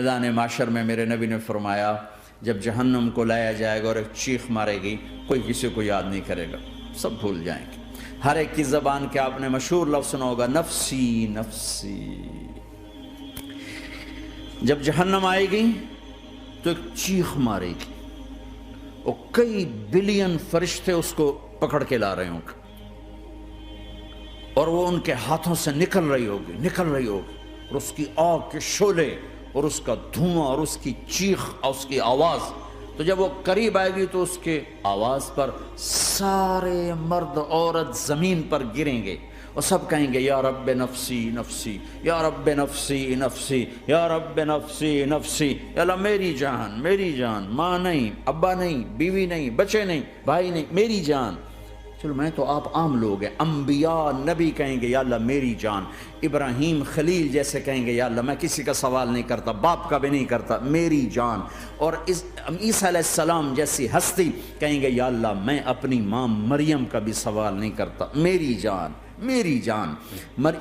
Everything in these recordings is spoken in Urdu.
میدان معاشر میں میرے نبی نے فرمایا جب جہنم کو لایا جائے گا اور ایک چیخ مارے گی، کوئی کسی کو یاد نہیں کرے گا، سب بھول جائیں گے۔ ہر ایک کی زبان کے آپ نے مشہور لفظ سنا ہوگا، نفسی نفسی۔ جب جہنم آئے گی تو ایک چیخ مارے گی اور کئی بلین فرشتے اس کو پکڑ کے لا رہے ہوں گے اور وہ ان کے ہاتھوں سے نکل رہی ہوگی اور اس کی آگ کے شعلے اور اس کا دھواں اور اس کی چیخ اور اس کی آواز، تو جب وہ قریب آئے گی تو اس کے آواز پر سارے مرد عورت زمین پر گریں گے اور سب کہیں گے یا رب نفسی نفسی، یا رب نفسی نفسی، یا رب نفسی نفسی، یا اللہ میری جان، ماں نہیں، ابا نہیں، بیوی نہیں، بچے نہیں، بھائی نہیں، میری جان۔ چلو میں تو آپ عام لوگ ہیں، انبیاء نبی کہیں گے یا اللہ میری جان، ابراہیم خلیل جیسے کہیں گے یا اللہ میں کسی کا سوال نہیں کرتا، باپ کا بھی نہیں کرتا، میری جان، اور عیسیٰ علیہ السلام جیسی ہستی کہیں گے یا اللہ میں اپنی ماں مریم کا بھی سوال نہیں کرتا، میری جان میری جان۔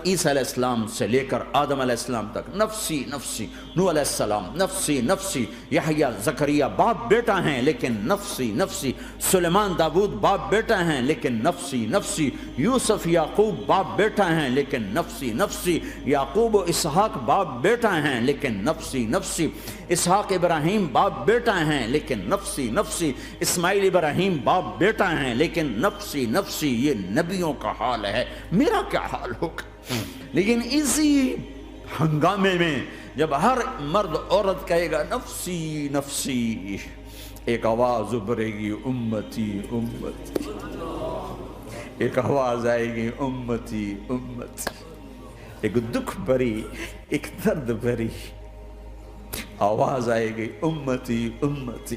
عیسیٰ علیہ السلام سے لے کر آدم علیہ السلام تک نفسی نفسی، نوح علیہ السلام نفسی نفسی، یحییٰ زکریا باپ بیٹا ہیں لیکن نفسی نفسی، سلیمان داؤد باپ بیٹا ہیں لیکن نفسی نفسی، یوسف یعقوب باپ بیٹا ہیں لیکن نفسی نفسی، یعقوب و اسحاق باپ بیٹا ہیں لیکن نفسی نفسی، اسحاق ابراہیم باپ بیٹا ہیں لیکن نفسی نفسی، اسماعیل ابراہیم باپ بیٹا ہیں لیکن نفسی نفسی۔ یہ نبیوں کا حال ہے، میرا کیا حال ہوگا؟ لیکن اسی ہنگامے میں جب ہر مرد عورت کہے گا نفسی نفسی، ایک آواز ابھرے گی امتی امتی، ایک آواز آئے گی امتی امتی، ایک دکھ بھری ایک درد بھری آواز آئے گی امتی امتی۔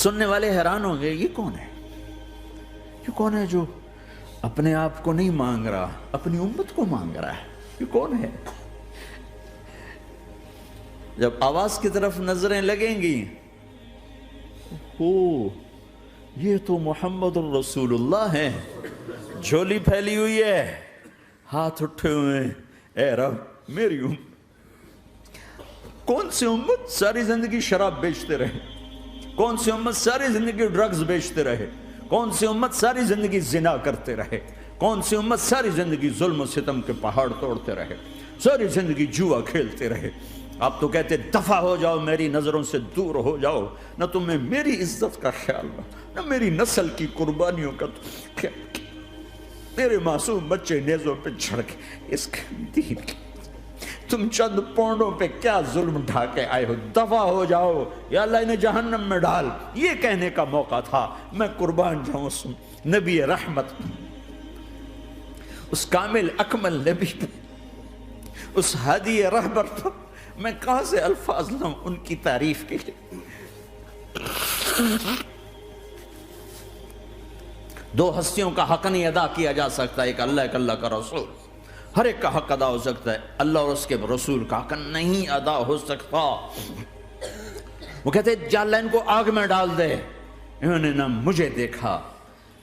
سننے والے حیران ہوں گے یہ کون ہے، یہ کون ہے جو اپنے آپ کو نہیں مانگ رہا، اپنی امت کو مانگ رہا ہے، یہ کون ہے؟ جب آواز کی طرف نظریں لگیں گی، یہ تو محمد الرسول اللہ ہے، جھولی پھیلی ہوئی ہے، ہاتھ اٹھے ہوئے ہیں، اے رب میری امت۔ کون سی امت ساری زندگی شراب بیچتے رہے، کون سی امت ساری زندگی ڈرگز بیچتے رہے، کون سی امت ساری زندگی زنا کرتے رہے، کون سی امت ساری زندگی ظلم و ستم کے پہاڑ توڑتے رہے، ساری زندگی جوا کھیلتے رہے۔ آپ تو کہتے دفع ہو جاؤ، میری نظروں سے دور ہو جاؤ، نہ تمہیں میری عزت کا خیال نہ میری نسل کی قربانیوں کا خیال، میرے معصوم بچے نیزوں پہ چڑھ کے اس دین کی تم چند پونڈوں پہ کیا ظلم ڈھا کے آئے ہو، دفع ہو جاؤ یا اللہ انہیں جہنم میں ڈال۔ یہ کہنے کا موقع تھا، میں قربان جاؤں اس نبی رحمت، اس کامل اکمل نبی پہ، اس ہادی رہبر پر میں کہاں سے الفاظ لوں ان کی تعریف کے لیے۔ دو ہستیوں کا حق نہیں ادا کیا جا سکتا، ایک اللہ ایک اللہ کا رسول، ہر ایک کا حق ادا ہو سکتا ہے، اللہ اور اس کے رسول کا حق نہیں ادا ہو سکتا۔ وہ کہتے ہیں یا اللہ ان کو آگ میں ڈال دے، انہوں نے نہ مجھے دیکھا،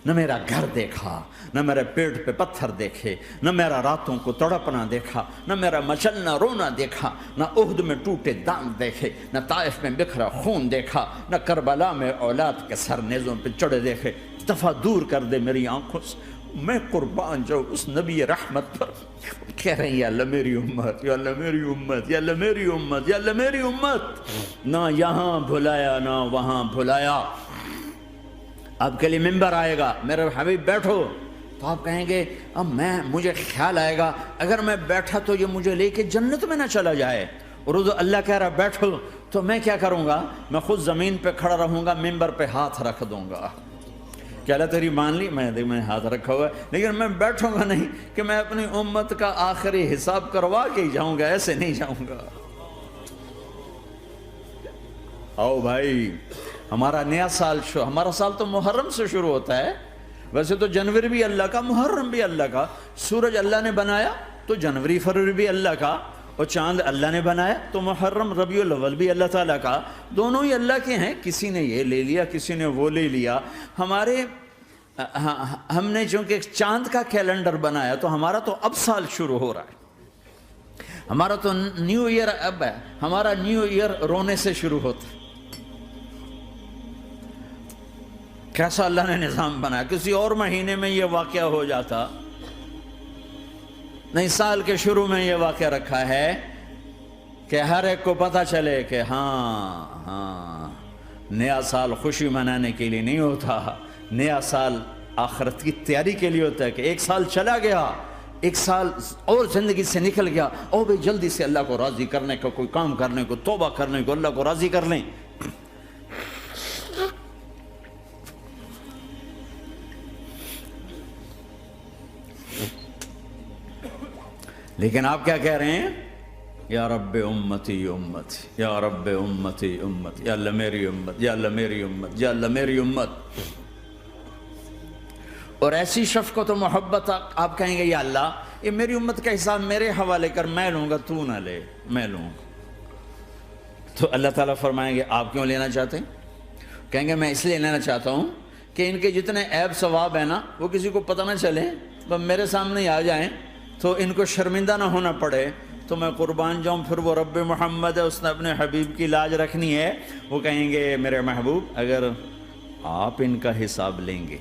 نہ میرا گھر دیکھا، نہ میرے پیٹ پہ پتھر دیکھے، نہ میرا راتوں کو تڑپنا دیکھا، نہ میرا مچلنا رونا دیکھا، نہ احد میں ٹوٹے دانت دیکھے، نہ طائف میں بکھرا خون دیکھا، نہ کربلا میں اولاد کے سر نیزوں پہ چڑھے دیکھے۔ دفعہ دور کر دے میری آنکھوں سے، میں قربان جاؤں اس نبی رحمت پر۔ کہہ رہے ہیں یا اللہ میری امت، یا اللہ میری امت، یا اللہ میری امت، یا اللہ میری امت، نہ یہاں بھلایا نہ وہاں بھلایا۔ آپ کے لیے ممبر آئے گا، میرے حبیب بیٹھو، تو آپ کہیں گے اب مجھے خیال آئے گا اگر میں بیٹھا تو یہ مجھے لے کے جنت میں نہ چلا جائے، اور اللہ کہہ رہا بیٹھو تو میں کیا کروں گا؟ میں خود زمین پہ کھڑا رہوں گا، ممبر پہ ہاتھ رکھ دوں گا کہ اللہ تیری مان لی، میں ہاتھ رکھا ہوا ہے، لیکن میں بیٹھوں گا نہیں کہ میں اپنی امت کا آخری حساب کروا کے ہی جاؤں گا، ایسے نہیں جاؤں گا۔ آؤ بھائی، ہمارا نیا سال ہمارا سال تو محرم سے شروع ہوتا ہے، ویسے تو جنوری بھی اللہ کا، محرم بھی اللہ کا، سورج اللہ نے بنایا تو جنوری فروری بھی اللہ کا، اور چاند اللہ نے بنایا تو محرم ربیع الاول بھی اللہ تعالیٰ کا، دونوں ہی اللہ کے ہیں، کسی نے یہ لے لیا کسی نے وہ لے لیا۔ ہم نے چونکہ چاند کا کیلنڈر بنایا تو ہمارا تو اب سال شروع ہو رہا ہے، ہمارا تو نیو ایئر اب ہے، ہمارا نیو ایئر رونے سے شروع ہوتا ہے۔ کیسا اللہ نے نظام بنایا، کسی اور مہینے میں یہ واقعہ ہو جاتا، نہیں سال کے شروع میں یہ واقعہ رکھا ہے کہ ہر ایک کو پتہ چلے کہ ہاں نیا سال خوشی منانے کے لیے نہیں ہوتا، نیا سال آخرت کی تیاری کے لیے ہوتا ہے کہ ایک سال چلا گیا، ایک سال اور زندگی سے نکل گیا، او بھئی جلدی سے اللہ کو راضی کرنے کا کوئی کام کرنے کو، توبہ کرنے کو، اللہ کو راضی کر لیں۔ لیکن آپ کیا کہہ رہے ہیں؟ یا رب امتی امتی، یا رب امتی امتی، یا اللہ میری امت، یا اللہ میری امت، یا اللہ میری امت۔ اور ایسی شفقت و محبت آپ کہیں گے یا اللہ یہ میری امت کا حساب میرے حوالے کر، میں لوں گا، تو نہ لے، میں لوں گا۔ تو اللہ تعالیٰ فرمائیں گے آپ کیوں لینا چاہتے ہیں؟ کہیں گے میں اس لیے لینا چاہتا ہوں کہ ان کے جتنے عیب ثواب ہیں نا وہ کسی کو پتہ نہ چلے، بس میرے سامنے ہی آ جائیں تو ان کو شرمندہ نہ ہونا پڑے، تو میں قربان جاؤں۔ پھر وہ رب محمد ہے، اس نے اپنے حبیب کی لاج رکھنی ہے، وہ کہیں گے میرے محبوب اگر آپ ان کا حساب لیں گے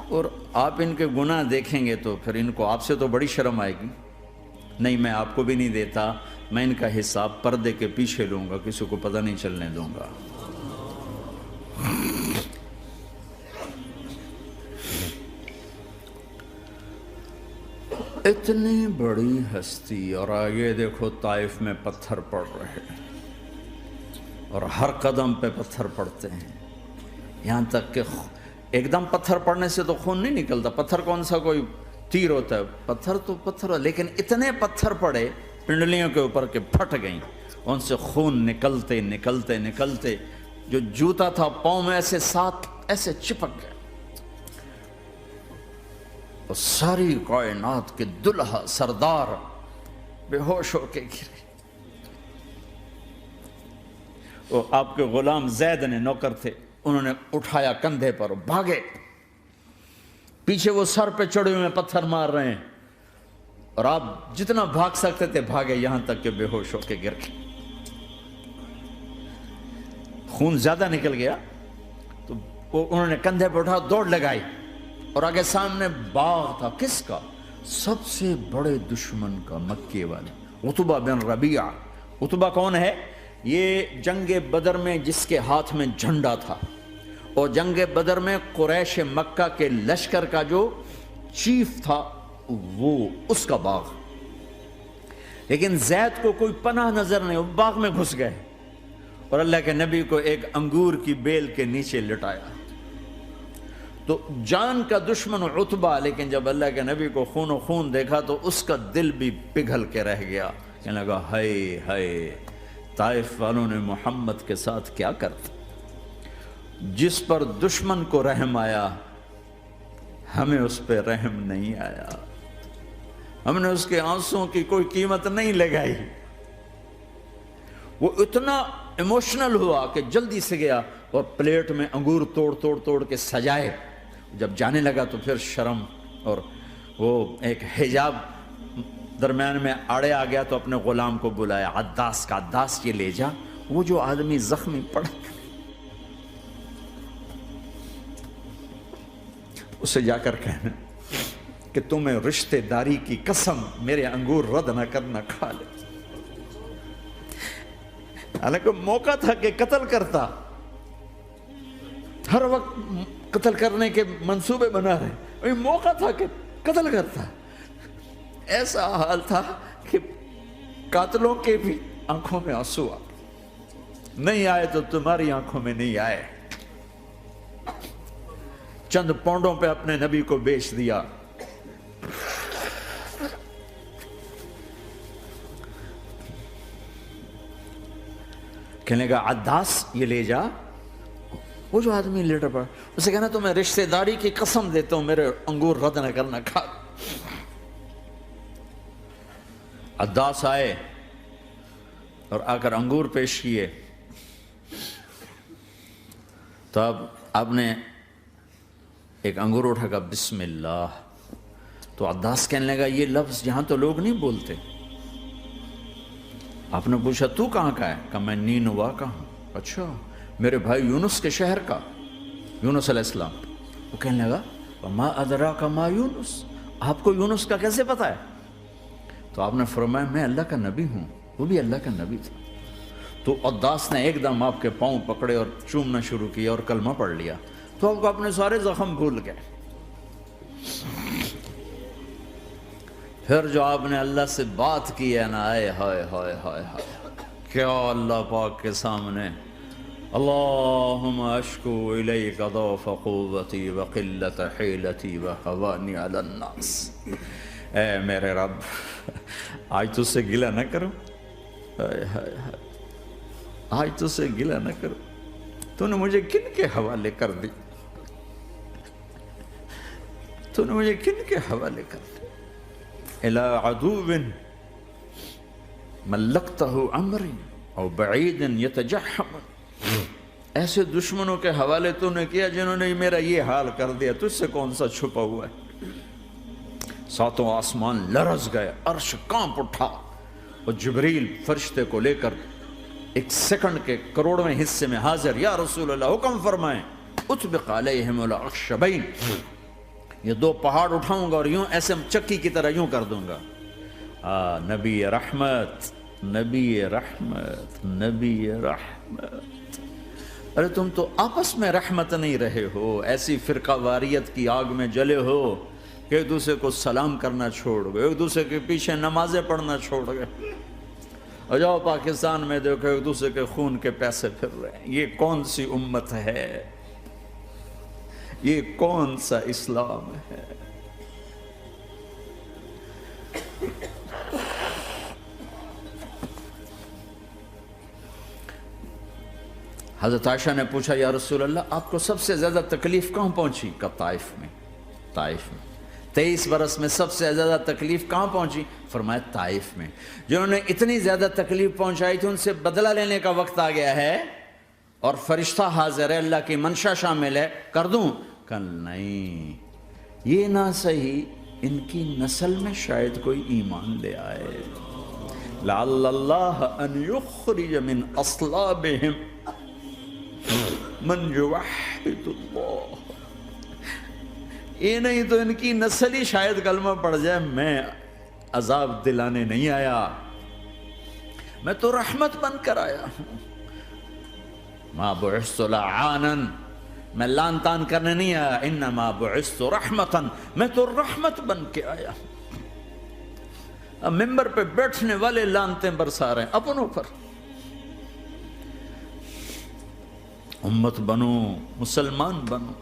اور آپ ان کے گناہ دیکھیں گے تو پھر ان کو آپ سے تو بڑی شرم آئے گی، نہیں میں آپ کو بھی نہیں دیتا، میں ان کا حساب پردے کے پیچھے لوں گا، کسی کو پتہ نہیں چلنے دوں گا۔ اتنی بڑی ہستی، اور آگے دیکھو طائف میں پتھر پڑ رہے ہیں اور ہر قدم پہ پتھر پڑتے ہیں، یہاں تک کہ ایک دم پتھر پڑنے سے تو خون نہیں نکلتا، پتھر کون سا کوئی تیر ہوتا ہے، پتھر تو پتھر، لیکن اتنے پتھر پڑے پنڈلیوں کے اوپر کہ پھٹ گئیں، ان سے خون نکلتے نکلتے نکلتے جو جوتا تھا پاؤں میں ایسے ساتھ ایسے چپک گئے، اور ساری کائنات کے دلہا سردار بے ہوش ہو کے گرے۔ وہ آپ کے غلام زید نے نوکر تھے، انہوں نے اٹھایا کندھے پر، بھاگے، پیچھے وہ سر پہ چڑھے ہوئے پتھر مار رہے ہیں، اور آپ جتنا بھاگ سکتے تھے بھاگے، یہاں تک کہ بے ہوش ہو کے گر گئے۔ خون زیادہ نکل گیا تو انہوں نے کندھے پہ اٹھا، دوڑ لگائی، اور آگے سامنے باغ تھا، کس کا؟ سب سے بڑے دشمن کا، مکے والے عتبہ بن ربیعہ۔ عتبہ کون ہے؟ یہ جنگ بدر میں جس کے ہاتھ میں جھنڈا تھا، اور جنگ بدر میں قریش مکہ کے لشکر کا جو چیف تھا وہ اس کا باغ۔ لیکن زید کو کوئی پناہ نظر نہیں، وہ باغ میں گھس گئے اور اللہ کے نبی کو ایک انگور کی بیل کے نیچے لٹایا۔ تو جان کا دشمن عتبہ، لیکن جب اللہ کے نبی کو خون و خون دیکھا تو اس کا دل بھی پگھل کے رہ گیا، کہنے لگا ہائے ہائے، طائف والوں نے محمد کے ساتھ کیا کرتا، جس پر دشمن کو رحم آیا ہمیں اس پہ رحم نہیں آیا، ہم نے اس کے آنسوں کی کوئی قیمت نہیں لگائی۔ وہ اتنا ایموشنل ہوا کہ جلدی سے گیا اور پلیٹ میں انگور توڑ کے سجائے، جب جانے لگا تو پھر شرم اور وہ ایک حجاب درمیان میں آڑے آ گیا، تو اپنے غلام کو بلایا، عداس کا، عداس یہ لے جا وہ جو آدمی زخمی پڑا، اسے جا کر کہنا کہ تمہیں رشتہ داری کی قسم میرے انگور رد نہ کرنا، کھا لے۔ حالانکہ موقع تھا کہ قتل کرتا، ہر وقت قتل کرنے کے منصوبے بنا رہے، موقع تھا کہ قتل کرتا۔ ایسا حال تھا کہ قاتلوں کے بھی آنکھوں میں آنسو آ نہیں آئے تو تمہاری آنکھوں میں نہیں آئے۔ چند پونڈوں پہ اپنے نبی کو بیچ دیا۔ کہنے لگا عداس یہ لے جا، وہ جو آدمی لیٹر پڑا، اسے کہنا تو میں رشتہ داری کی قسم دیتا ہوں میرے انگور رد نہ کرنا، کھا۔ عداس آئے اور آ کر انگور پیش کیے، تو اب آپ نے ایک انگور اٹھا کر بسم اللہ، تو عداس کہنے لگا یہ لفظ یہاں تو لوگ نہیں بولتے، آپ نے پوچھا تو کہاں کا ہے؟ کہا میں نینوا کا ہوں۔ اچھا، میرے بھائی یونس کے شہر کا، یونس علیہ السلام۔ وہ کہنے لگا ما ادراک ما یونس، آپ کو یونس کا کیسے پتا ہے؟ تو آپ نے فرمایا میں اللہ کا نبی ہوں، وہ بھی اللہ کا نبی تھا۔ تو عداس نے ایک دم آپ کے پاؤں پکڑے اور چومنا شروع کیا اور کلمہ پڑھ لیا، تو آپ کو اپنے سارے زخم بھول گئے۔ پھر جو آپ نے اللہ سے بات کی ہے نا، آئے ہائے ہائے ہائے ہائے، کیا اللہ پاک کے سامنے اللہم اشکو الیک ضعف قوتی وقلت حیلتی وہوانی علی الناس، اے میرے رب آج تجھ سے گلہ نہ کروں، آج تجھ سے گلہ نہ کروں، تو نے مجھے کن کے حوالے کر دی، تو نے مجھے کن کے حوالے کر دی، الی عدو ملکتہ عمری او بعید یتجحم، ایسے دشمنوں کے حوالے تو نے کیا جنہوں نے میرا یہ حال کر دیا، تجھ سے کون سا چھپا ہوا ہے۔ ساتوں آسمان لرز گئے، عرش کانپ اٹھا، اور جبریل فرشتے کو لے کر ایک سیکنڈ کے کروڑویں حصے میں حاضر، یا رسول اللہ حکم فرمائیں اطبق علیہم الاخشبین، یہ دو پہاڑ اٹھاؤں گا اور یوں ایسے چکی کی طرح یوں کر دوں گا۔ نبی رحمت، نبی رحمت، نبی رحمت۔ ارے تم تو آپس میں رحمت نہیں رہے ہو، ایسی فرقہ واریت کی آگ میں جلے ہو کہ ایک دوسرے کو سلام کرنا چھوڑ گئے، ایک دوسرے کے پیچھے نمازیں پڑھنا چھوڑ گئے، اور جاؤ پاکستان میں دیکھو ایک دوسرے کے خون کے پیسے پھر رہے ہیں۔ یہ کون سی امت ہے؟ یہ کون سا اسلام ہے؟ حضرت عائشہ نے پوچھا یا رسول اللہ آپ کو سب سے زیادہ تکلیف کہاں پہنچی؟ کہا طائف میں، طائف میں۔ 23 برس میں سب سے زیادہ تکلیف کہاں پہنچی؟ فرمایا طائف میں۔ جنہوں نے اتنی زیادہ تکلیف پہنچائی تھی ان سے بدلہ لینے کا وقت آ گیا ہے، اور فرشتہ حاضر ہے، اللہ کی منشا شامل ہے، کر دوں؟ کہ نہیں، یہ نہ صحیح، ان کی نسل میں شاید کوئی ایمان لے آئے، لعل اللہ ان یخرج من اصلابہم من یوحد اللہ، یہ نہیں تو ان کی نسل ہی شاید کلمہ پڑھ جائے۔ میں عذاب دلانے نہیں آیا، میں تو رحمت بن کر آیا ہوں۔ ما بعثت لعانا، میں لان تان کرنے نہیں آیا، انما بعثت رحمتا، میں تو رحمت بن کے آیا ہوں۔ اب ممبر پہ بیٹھنے والے لانتیں برسا رہے ہیں اپنوں پر۔ امت بنو، مسلمان بنو۔